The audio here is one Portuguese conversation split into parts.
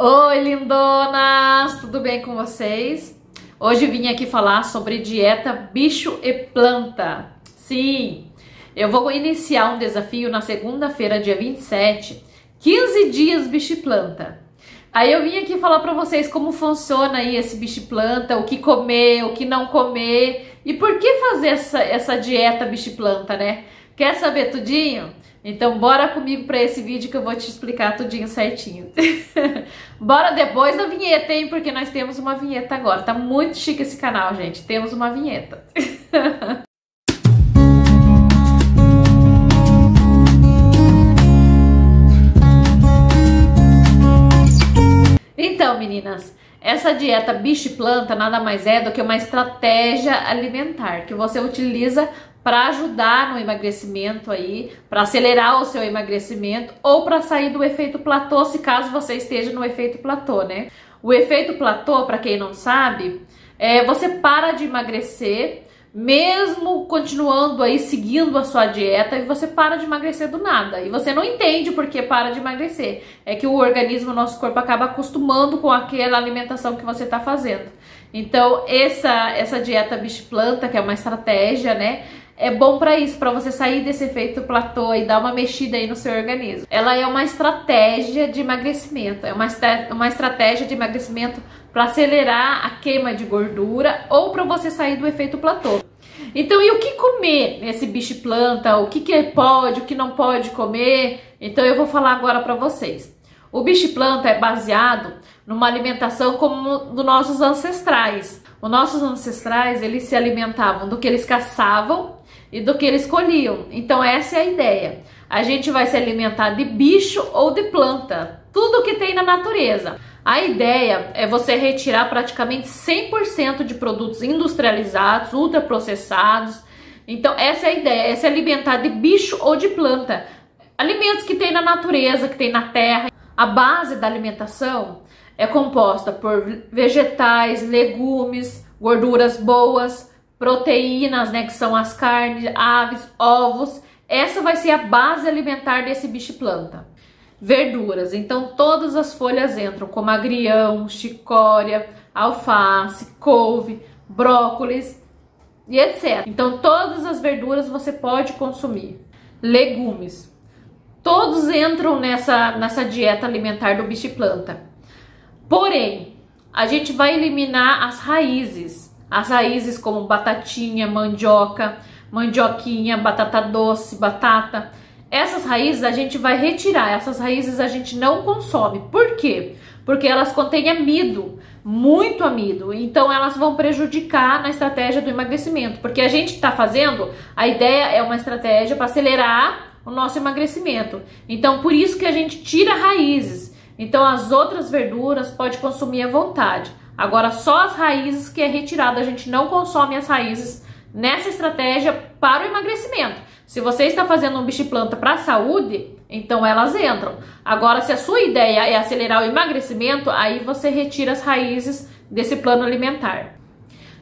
Oi, lindonas! Tudo bem com vocês? Hoje vim aqui falar sobre dieta bicho e planta. Sim, eu vou iniciar um desafio na segunda-feira, dia 27, 15 dias bicho e planta. Aí eu vim aqui falar pra vocês como funciona aí esse bicho e planta, o que comer, o que não comer e por que fazer essa dieta bicho e planta, né? Quer saber tudinho? Então bora comigo para esse vídeo que eu vou te explicar tudinho certinho. Bora depois da vinheta, hein? Porque nós temos uma vinheta agora. Tá muito chique esse canal, gente. Temos uma vinheta. Então, meninas, essa dieta bicho e planta nada mais é do que uma estratégia alimentar que você utiliza para ajudar no emagrecimento aí, para acelerar o seu emagrecimento ou para sair do efeito platô, se caso você esteja no efeito platô, né? O efeito platô, para quem não sabe, você para de emagrecer, mesmo continuando aí seguindo a sua dieta, e você para de emagrecer do nada. E você não entende por que para de emagrecer. É que o organismo, o nosso corpo acaba acostumando com aquela alimentação que você está fazendo. Então, essa dieta bicho-planta, que é uma estratégia, né? É bom para isso, para você sair desse efeito platô e dar uma mexida aí no seu organismo. Ela é uma estratégia de emagrecimento, é uma estratégia de emagrecimento para acelerar a queima de gordura ou para você sair do efeito platô. Então, e o que comer nesse bicho planta? O que pode, o que não pode comer? Então, eu vou falar agora para vocês. O bicho planta é baseado numa alimentação como dos nossos ancestrais. Os nossos ancestrais, eles se alimentavam do que eles caçavam e do que eles colhiam. Então essa é a ideia. A gente vai se alimentar de bicho ou de planta, tudo que tem na natureza. A ideia é você retirar praticamente 100% de produtos industrializados, ultraprocessados. Então essa é a ideia, é se alimentar de bicho ou de planta. Alimentos que tem na natureza, que tem na terra. A base da alimentação é composta por vegetais, legumes, gorduras boas, proteínas, né, que são as carnes, aves, ovos. Essa vai ser a base alimentar desse bicho planta. Verduras, então todas as folhas entram, como agrião, chicória, alface, couve, brócolis e etc. Então todas as verduras você pode consumir. Legumes, todos entram nessa dieta alimentar do bicho planta. Porém, a gente vai eliminar as raízes. As raízes como batatinha, mandioca, mandioquinha, batata doce, batata. Essas raízes a gente vai retirar, essas raízes a gente não consome. Por quê? Porque elas contêm amido, muito amido. Então elas vão prejudicar na estratégia do emagrecimento. Porque a gente está fazendo, a ideia é uma estratégia para acelerar o nosso emagrecimento. Então por isso que a gente tira raízes. Então as outras verduras pode consumir à vontade. Agora só as raízes que é retirada, a gente não consome as raízes nessa estratégia para o emagrecimento. Se você está fazendo um bicho planta para a saúde, então elas entram. Agora se a sua ideia é acelerar o emagrecimento, aí você retira as raízes desse plano alimentar.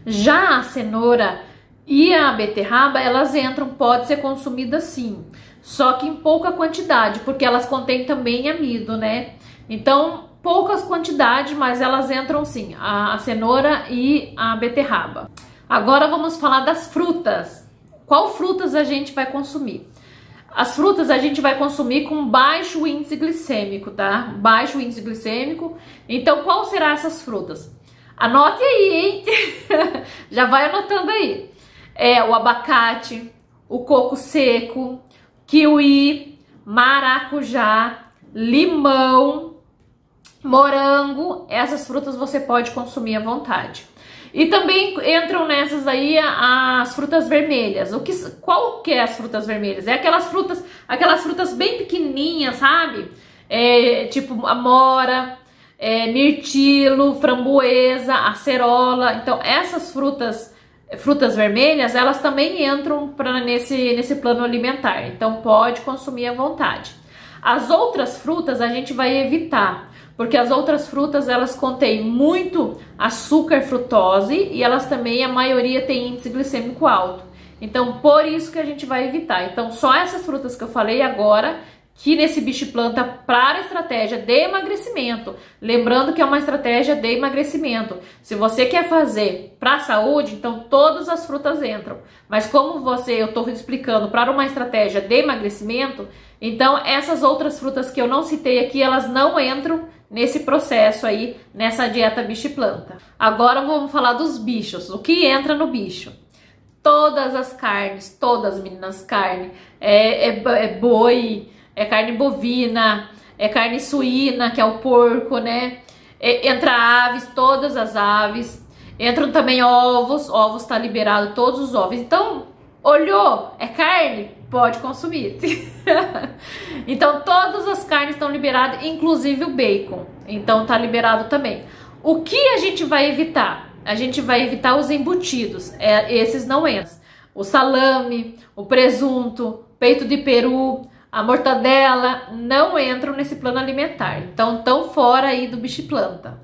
Já a cenoura e a beterraba, elas entram, pode ser consumida sim, só que em pouca quantidade, porque elas contêm também amido, né? Então poucas quantidades, mas elas entram sim, a cenoura e a beterraba. Agora vamos falar das frutas. Qual frutas a gente vai consumir? As frutas a gente vai consumir com baixo índice glicêmico, tá? Baixo índice glicêmico. Então qual serão essas frutas? Anote aí, hein? Já vai anotando aí. O abacate, o coco seco, kiwi, maracujá, limão, morango. Essas frutas você pode consumir à vontade. E também entram nessas aí as frutas vermelhas. Qual que é as frutas vermelhas? É aquelas frutas bem pequenininhas, sabe? Tipo amora, mirtilo, framboesa, acerola. Então essas frutas vermelhas, elas também entram nesse plano alimentar. Então pode consumir à vontade. As outras frutas a gente vai evitar, porque as outras frutas elas contêm muito açúcar, frutose, e elas também, a maioria tem índice glicêmico alto. Então por isso que a gente vai evitar. Então só essas frutas que eu falei agora que nesse bicho planta para a estratégia de emagrecimento. Lembrando que é uma estratégia de emagrecimento. Se você quer fazer para a saúde, então todas as frutas entram. Mas como eu estou explicando para uma estratégia de emagrecimento, então essas outras frutas que eu não citei aqui, elas não entram nesse processo aí, nessa dieta bicho planta. Agora vamos falar dos bichos. O que entra no bicho? Todas as carnes, todas, meninas, carne. É boi, é carne bovina, é carne suína, que é o porco, né? Entra aves, todas as aves. Entram também ovos tá liberado todos os ovos. Então, olhou, é carne? Pode consumir. Então, todas as carnes estão liberadas, inclusive o bacon. Então, tá liberado também. O que a gente vai evitar? A gente vai evitar os embutidos. Esses não entram. O salame, o presunto, peito de peru, a mortadela não entram nesse plano alimentar. Então, estão fora aí do bicho planta.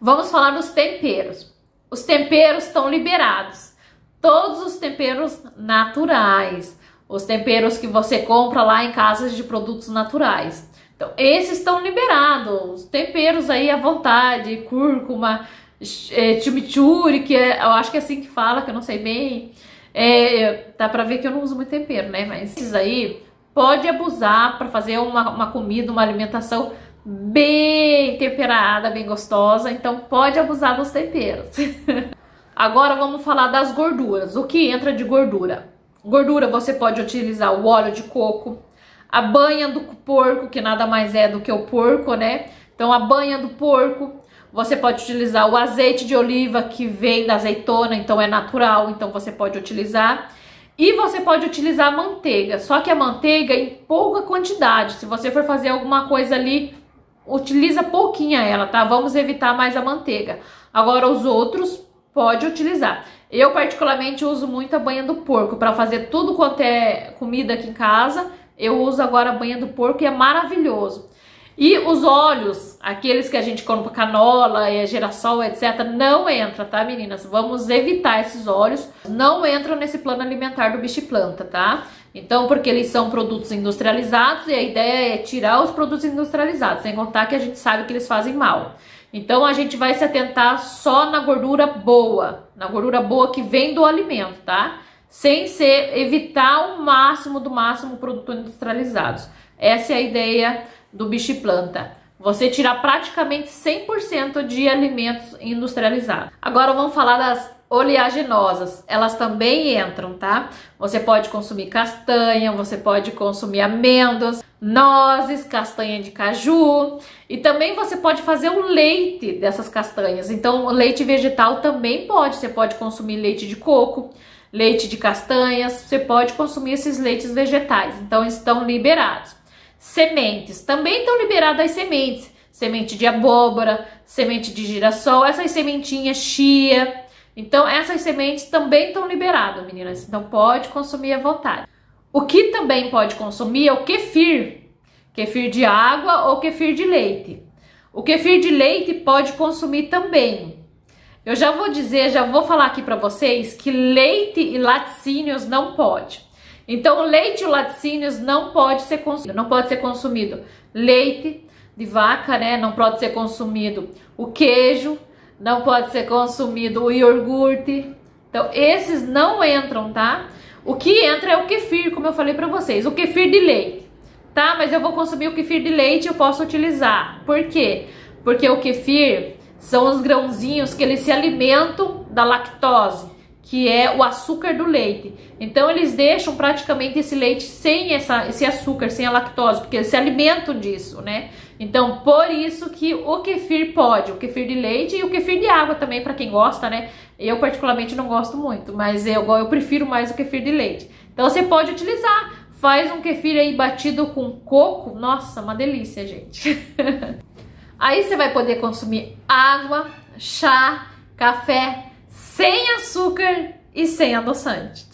Vamos falar dos temperos. Os temperos estão liberados. Todos os temperos naturais. Os temperos que você compra lá em casas de produtos naturais. Então, esses estão liberados. Os temperos aí à vontade. Cúrcuma, chimichurri, que eu acho que é assim que fala, que eu não sei bem. Dá pra ver que eu não uso muito tempero, né? Mas esses aí pode abusar para fazer uma comida, uma alimentação bem temperada, bem gostosa. Então pode abusar dos temperos. Agora vamos falar das gorduras. O que entra de gordura? Gordura você pode utilizar o óleo de coco, a banha do porco, que nada mais é do que o porco, né? Então a banha do porco. Você pode utilizar o azeite de oliva que vem da azeitona, então é natural, então você pode utilizar. E você pode utilizar a manteiga, só que a manteiga em pouca quantidade. Se você for fazer alguma coisa ali, utiliza pouquinha ela, tá? Vamos evitar mais a manteiga. Agora os outros pode utilizar. Eu particularmente uso muito a banha do porco para fazer tudo quanto é comida aqui em casa. Eu uso agora a banha do porco e é maravilhoso. E os óleos, aqueles que a gente compra canola, girassol, etc, não entra, tá, meninas? Vamos evitar esses óleos, não entram nesse plano alimentar do bicho planta, tá? Então, porque eles são produtos industrializados e a ideia é tirar os produtos industrializados, sem contar que a gente sabe que eles fazem mal. Então, a gente vai se atentar só na gordura boa que vem do alimento, tá? Sem evitar o máximo do máximo produtos industrializados. Essa é a ideia do bicho planta. Você tirar praticamente 100% de alimentos industrializados. Agora vamos falar das oleaginosas. Elas também entram, tá? Você pode consumir castanha, você pode consumir amêndoas, nozes, castanha de caju. E também você pode fazer o leite dessas castanhas. Então, o leite vegetal também pode. Você pode consumir leite de coco, leite de castanhas. Você pode consumir esses leites vegetais. Então, estão liberados. Sementes, também estão liberadas as sementes, semente de abóbora, semente de girassol, essas sementinhas chia, então essas sementes também estão liberadas, meninas, então pode consumir à vontade. O que também pode consumir é o kefir, kefir de água ou kefir de leite. O kefir de leite pode consumir também. Eu já vou falar aqui para vocês que leite e laticínios não pode. Então, o leite e o laticínios não pode ser consumido. Leite de vaca, né? Não pode ser consumido. O queijo, não pode ser consumido. O iogurte. Então, esses não entram, tá? O que entra é o kefir, como eu falei pra vocês. O kefir de leite, tá? Mas eu vou consumir o kefir de leite, eu posso utilizar. Por quê? Porque o kefir são os grãozinhos que eles se alimentam da lactose, que é o açúcar do leite. Então eles deixam praticamente esse leite sem esse açúcar, sem a lactose, porque eles se alimentam disso, né? Então por isso que o kefir pode, o kefir de leite e o kefir de água também, para quem gosta, né? Eu particularmente não gosto muito, mas eu prefiro mais o kefir de leite. Então você pode utilizar, faz um kefir aí batido com coco, nossa, uma delícia, gente. Aí você vai poder consumir água, chá, café, sem açúcar e sem adoçante.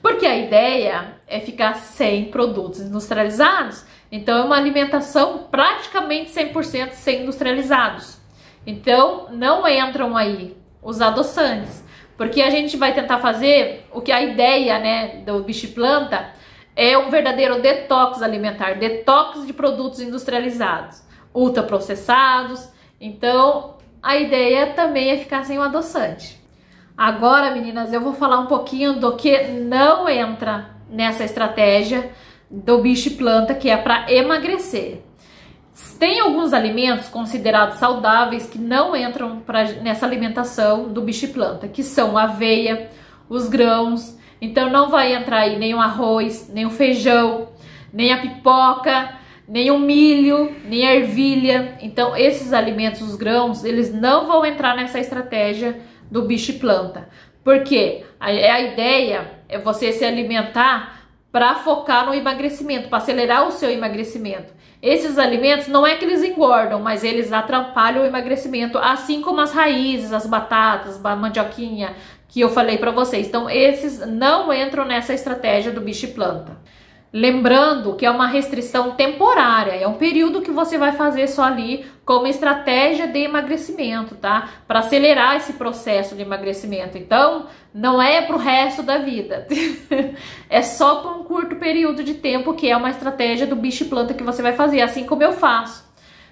Porque a ideia é ficar sem produtos industrializados. Então é uma alimentação praticamente 100% sem industrializados. Então não entram aí os adoçantes. Porque a gente vai tentar fazer o que a ideia, né, do bicho planta É um verdadeiro detox alimentar, detox de produtos industrializados, ultraprocessados. Então, a ideia também é ficar sem o adoçante. Agora, meninas, eu vou falar um pouquinho do que não entra nessa estratégia do bicho e planta, que é para emagrecer. Tem alguns alimentos considerados saudáveis que não entram nessa alimentação do bicho e planta, que são a aveia, os grãos. Então não vai entrar aí nem o arroz, nem o feijão, nem a pipoca, nem o milho, nem a ervilha. Então esses alimentos, os grãos, eles não vão entrar nessa estratégia do bicho e planta. Porque a ideia é você se alimentar para focar no emagrecimento, para acelerar o seu emagrecimento. Esses alimentos não é que eles engordam, mas eles atrapalham o emagrecimento, assim como as raízes, as batatas, a mandioquinha que eu falei para vocês. Então esses não entram nessa estratégia do bicho e planta. Lembrando que é uma restrição temporária, é um período que você vai fazer só ali como estratégia de emagrecimento, tá? Para acelerar esse processo de emagrecimento. Então, não é pro resto da vida. É só por um curto período de tempo, que é uma estratégia do bicho e planta que você vai fazer, assim como eu faço.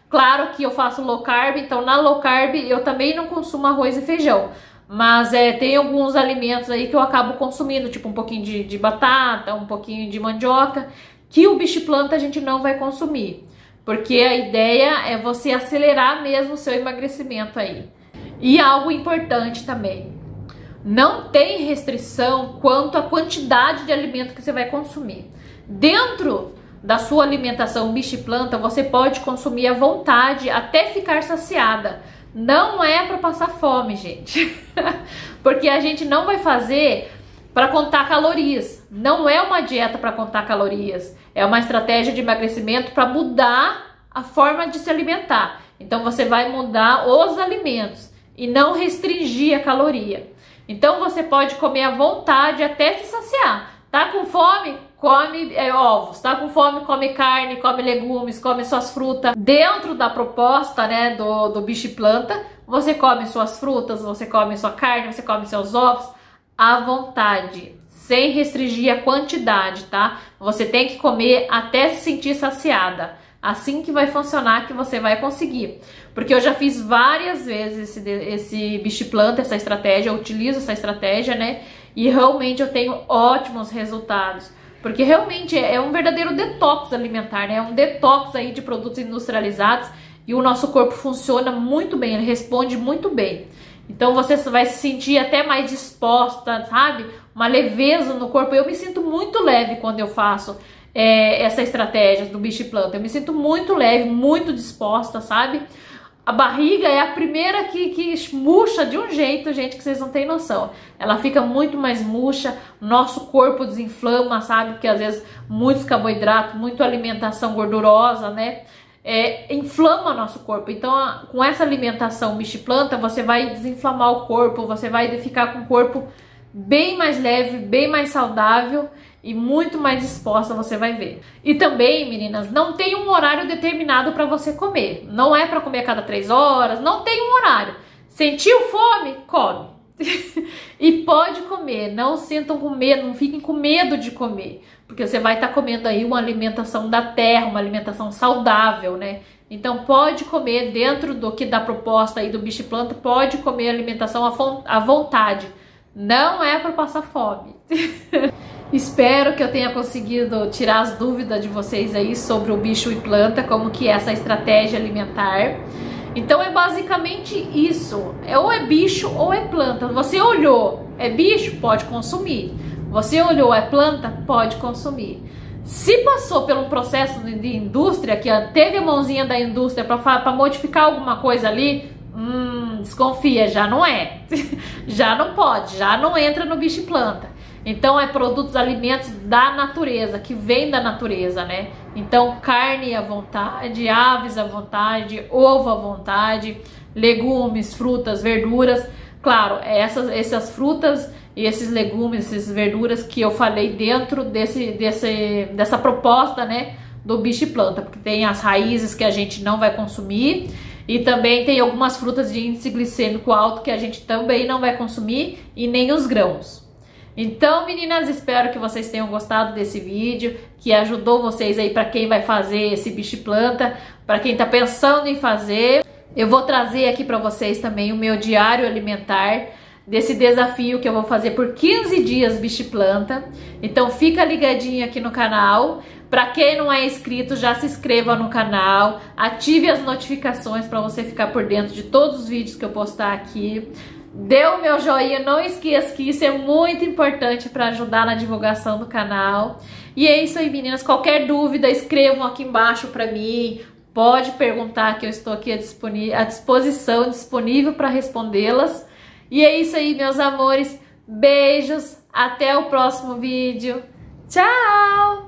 Claro que eu faço low carb, então na low carb eu também não consumo arroz e feijão. Mas tem alguns alimentos aí que eu acabo consumindo, tipo um pouquinho de batata, um pouquinho de mandioca, que o bicho e planta a gente não vai consumir. Porque a ideia é você acelerar mesmo o seu emagrecimento aí. E algo importante também, não tem restrição quanto à quantidade de alimento que você vai consumir. Dentro da sua alimentação bicho e planta, você pode consumir à vontade até ficar saciada. Não é para passar fome, gente. Porque a gente não vai fazer para contar calorias. Não é uma dieta para contar calorias. É uma estratégia de emagrecimento para mudar a forma de se alimentar. Então você vai mudar os alimentos e não restringir a caloria. Então você pode comer à vontade até se saciar. Tá com fome? Come ovos, tá com fome? Come carne, come legumes, come suas frutas. Dentro da proposta, né, do bicho e planta, você come suas frutas, você come sua carne, você come seus ovos à vontade, sem restringir a quantidade, tá? Você tem que comer até se sentir saciada. Assim que vai funcionar, que você vai conseguir. Porque eu já fiz várias vezes esse bicho e planta, essa estratégia, eu utilizo essa estratégia, né? E realmente eu tenho ótimos resultados. Porque realmente é um verdadeiro detox alimentar, né? É um detox aí de produtos industrializados e o nosso corpo funciona muito bem, ele responde muito bem. Então você vai se sentir até mais disposta, sabe? Uma leveza no corpo. Eu me sinto muito leve quando eu faço essa estratégia do bicho e planta. Eu me sinto muito leve, muito disposta, sabe? A barriga é a primeira que murcha de um jeito, gente, que vocês não têm noção. Ela fica muito mais murcha, nosso corpo desinflama, sabe? Porque às vezes muitos carboidratos, muita alimentação gordurosa, né? Inflama nosso corpo. Então, com essa alimentação bicho e planta, você vai desinflamar o corpo, você vai ficar com o corpo bem mais leve, bem mais saudável e muito mais disposta, você vai ver. E também, meninas, não tem um horário determinado para você comer. Não é para comer a cada 3 horas, não tem um horário. Sentiu fome? Come. E pode comer, não sintam com medo, não fiquem com medo de comer. Porque você vai estar comendo aí uma alimentação da terra, uma alimentação saudável, né? Então pode comer dentro do que da proposta aí do bicho e planta, pode comer alimentação à vontade. Não é para passar fome. Espero que eu tenha conseguido tirar as dúvidas de vocês aí sobre o bicho e planta, como que é essa estratégia alimentar. Então é basicamente isso, ou é bicho ou é planta. Você olhou, é bicho? Pode consumir. Você olhou, é planta? Pode consumir. Se passou por um processo de indústria, que teve a mãozinha da indústria para modificar alguma coisa ali, desconfia, já não é. Já não pode, já não entra no bicho e planta. Então é produtos, alimentos da natureza, que vem da natureza, né? Então carne à vontade, aves à vontade, ovo à vontade, legumes, frutas, verduras. Claro, essas frutas e esses legumes, essas verduras que eu falei dentro dessa proposta, né, do bicho e planta. Porque tem as raízes que a gente não vai consumir e também tem algumas frutas de índice glicêmico alto que a gente também não vai consumir e nem os grãos. Então, meninas, espero que vocês tenham gostado desse vídeo, que ajudou vocês aí para quem vai fazer esse bicho planta, para quem tá pensando em fazer. Eu vou trazer aqui para vocês também o meu diário alimentar desse desafio que eu vou fazer por 15 dias bicho planta. Então fica ligadinho aqui no canal. Para quem não é inscrito, já se inscreva no canal, ative as notificações para você ficar por dentro de todos os vídeos que eu postar aqui. Dê o meu joinha, não esqueça que isso é muito importante para ajudar na divulgação do canal. E é isso aí, meninas. Qualquer dúvida, escrevam aqui embaixo para mim. Pode perguntar que eu estou aqui à disposição, disponível para respondê-las. E é isso aí, meus amores. Beijos. Até o próximo vídeo. Tchau!